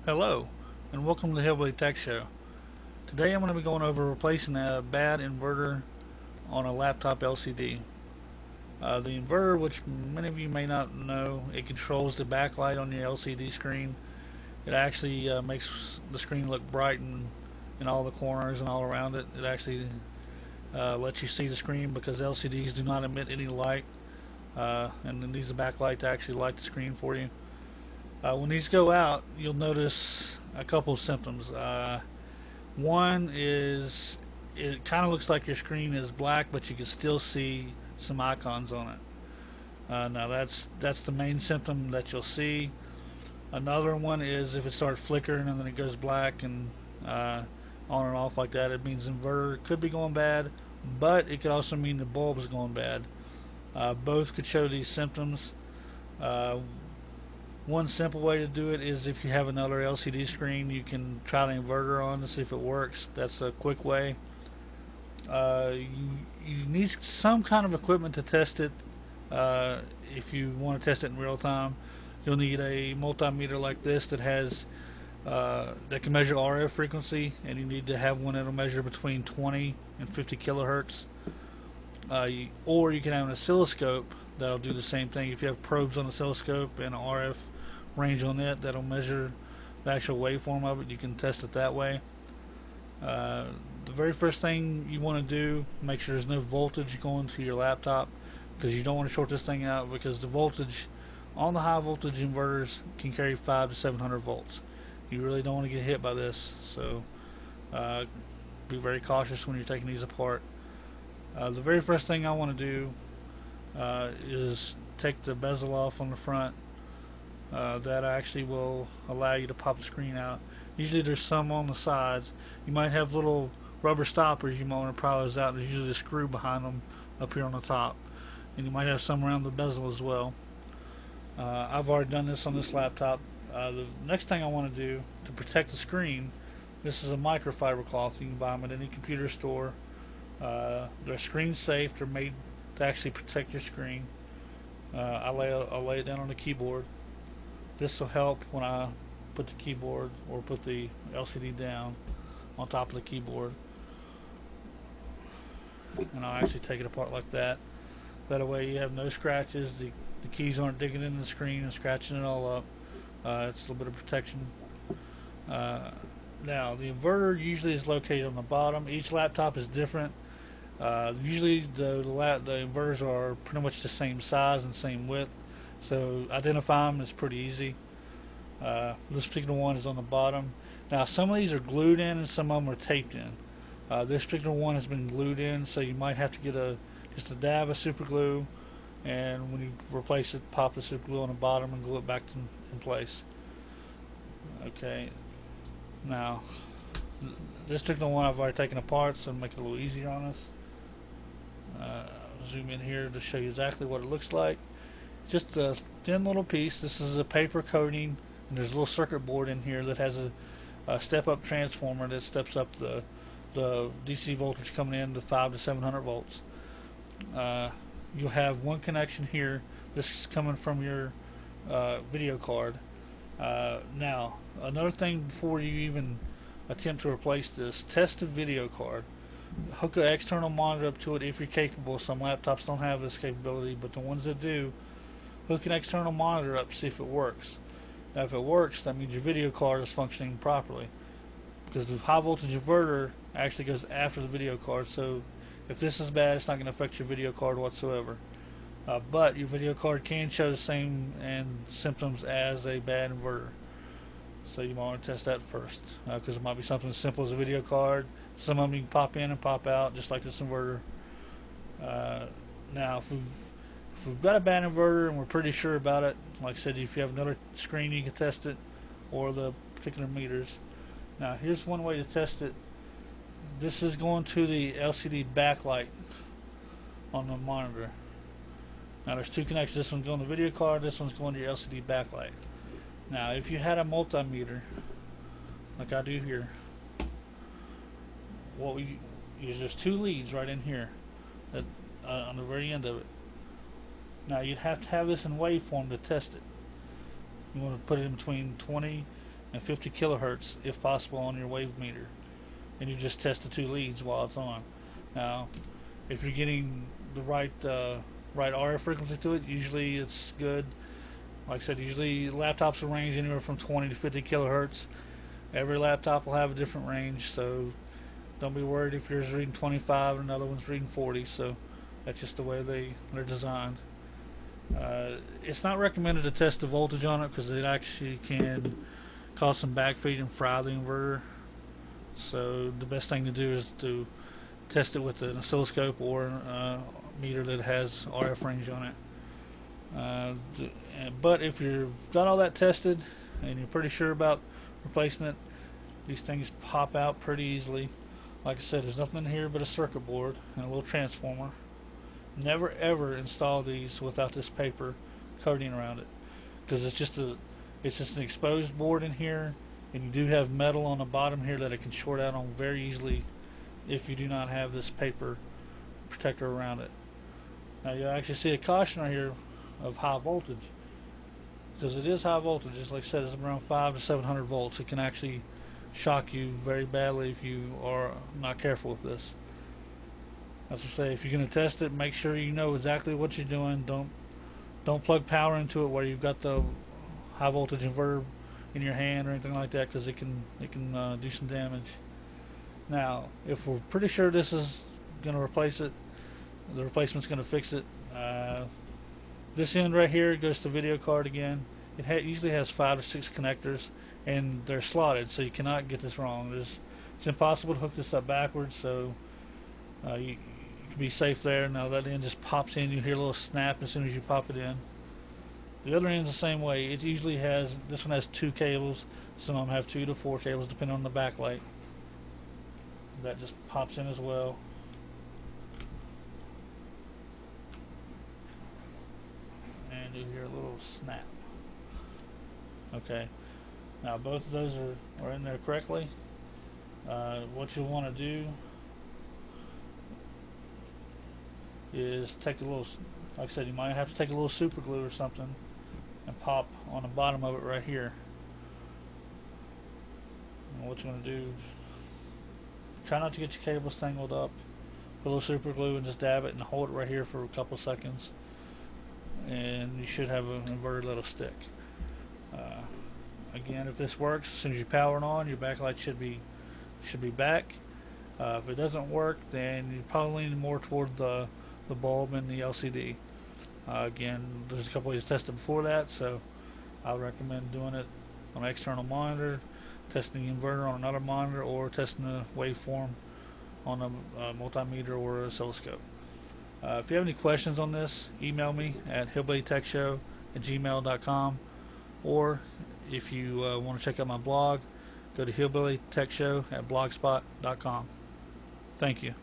Hello, and welcome to the Hillbilly Tech Show. Today I'm going to be going over replacing a bad inverter on a laptop LCD. The inverter, which many of you may not know, it controls the backlight on the LCD screen. It actually makes the screen look bright in all the corners and all around it. It actually lets you see the screen because LCDs do not emit any light, and it needs a backlight to actually light the screen for you. When these go out, you'll notice a couple of symptoms. One is it kind of looks like your screen is black, but you can still see some icons on it. Now that's the main symptom that you'll see. Another one is if it starts flickering and then it goes black and on and off like that, it means the inverter could be going bad, but it could also mean the bulb is going bad. Both could show these symptoms. Uh, One simple way to do it is if you have another LCD screen, you can try the inverter on to see if it works. That's a quick way. You need some kind of equipment to test it. If you want to test it in real time, you'll need a multimeter like this that can measure RF frequency, and you need to have one that'll measure between 20 and 50 kilohertz. Or you can have an oscilloscope that'll do the same thing. If you have probes on the oscilloscope and an RF range on it that'll measure the actual waveform of it, you can test it that way. The very first thing you want to do, make sure there's no voltage going to your laptop, because you don't want to short this thing out, because the voltage on the high voltage inverters can carry 5 to 700 volts. You really don't want to get hit by this, so be very cautious when you're taking these apart. The very first thing I want to do is take the bezel off on the front. That actually will allow you to pop the screen out. Usually there's some on the sides. You might have little rubber stoppers you might want to pry those out. There's usually a screw behind them up here on the top. And you might have some around the bezel as well. I've already done this on this laptop. The next thing I want to do to protect the screen, this is a microfiber cloth. You can buy them at any computer store. They're screen safe. They're made to actually protect your screen. I'll lay it down on the keyboard. This will help when I put the keyboard or put the LCD down on top of the keyboard. And I'll actually take it apart like that. That way you have no scratches. The keys aren't digging into the screen and scratching it all up. It's a little bit of protection. Now, the inverter usually is located on the bottom. Each laptop is different. Usually the inverters are pretty much the same size and same width, so identify them is pretty easy. This particular one is on the bottom. Now some of these are glued in and some of them are taped in. This particular one has been glued in, so you might have to get just a dab of super glue, and when you replace it, pop the super glue on the bottom and glue it back in place. Okay. Now this particular one I've already taken apart, so to make it a little easier on us. Zoom in here to show you exactly what it looks like. Just a thin little piece. This is a paper coating, and there's a little circuit board in here that has a step-up transformer that steps up the DC voltage coming in to 5 to 700 volts. You'll have one connection here. This is coming from your video card. Now, another thing before you even attempt to replace this, test the video card. Hook an external monitor up to it if you're capable. Some laptops don't have this capability, but the ones that do, hook an external monitor up, see if it works. Now if it works, that means your video card is functioning properly, because the high voltage inverter actually goes after the video card, so if this is bad, it's not going to affect your video card whatsoever. But your video card can show the same symptoms as a bad inverter. So you might want to test that first, because it might be something as simple as a video card. Some of them you can pop in and pop out, just like this inverter. Now, if we've got a bad inverter and we're pretty sure about it, like I said, if you have another screen, you can test it, or the particular meters. Now, here's one way to test it. This is going to the LCD backlight on the monitor. Now, there's two connections. This one's going to the video card. This one's going to your LCD backlight. Now, if you had a multimeter, like I do here, what we use, there's two leads right in here that on the very end of it. Now, you'd have to have this in waveform to test it. You want to put it in between 20 and 50 kilohertz if possible on your wave meter, and you just test the two leads while it's on. Now, if you're getting the right RF frequency to it, usually it's good. Like I said, usually laptops will range anywhere from 20 to 50 kilohertz. Every laptop will have a different range, so don't be worried if yours is reading 25 and another one's reading 40. So that's just the way they're designed. It's not recommended to test the voltage on it because it actually can cause some backfeed and fry the inverter. So the best thing to do is to test it with an oscilloscope or a meter that has RF range on it. But if you've got all that tested and you're pretty sure about replacing it, these things pop out pretty easily. Like I said, there's nothing in here but a circuit board and a little transformer. Never ever install these without this paper coating around it, because it's just an exposed board in here, and you do have metal on the bottom here that it can short out on very easily if you do not have this paper protector around it. Now you'll actually see a caution right here of high voltage, because it is high voltage. Just like I said, it's around 500 to 700 volts. It can actually shock you very badly if you are not careful with this. As I say, if you're going to test it, make sure you know exactly what you're doing. Don't plug power into it where you've got the high voltage inverter in your hand or anything like that, because it can do some damage. Now, if we're pretty sure this is going to replace it, the replacement's going to fix it. This end right here goes to video card again. It usually has 5 to 6 connectors, and they're slotted, so you cannot get this wrong. It's impossible to hook this up backwards, so you can be safe there. Now that end just pops in. You hear a little snap as soon as you pop it in. The other end's the same way. It usually has, this one has 2 cables. Some of them have 2 to 4 cables depending on the backlight. That just pops in as well. And you hear a little snap. Okay. Now both of those are in there correctly. What you'll want to do is take a little, like I said, you might have to take a little super glue or something and pop on the bottom of it right here. And what you're going to do, try not to get your cables tangled up. Put a little super glue and just dab it and hold it right here for a couple seconds, and you should have an inverter that'll stick. Again, if this works, as soon as you power it on, your backlight should be back. If it doesn't work, then you probably lean more toward the bulb and the LCD. Again, there's a couple ways to test it before that, so I would recommend doing it on an external monitor, testing the inverter on another monitor, or testing the waveform on a multimeter or an oscilloscope. If you have any questions on this, email me at hillbillytechshow@gmail.com, or if you want to check out my blog, go to hillbillytechshow@blogspot.com. Thank you.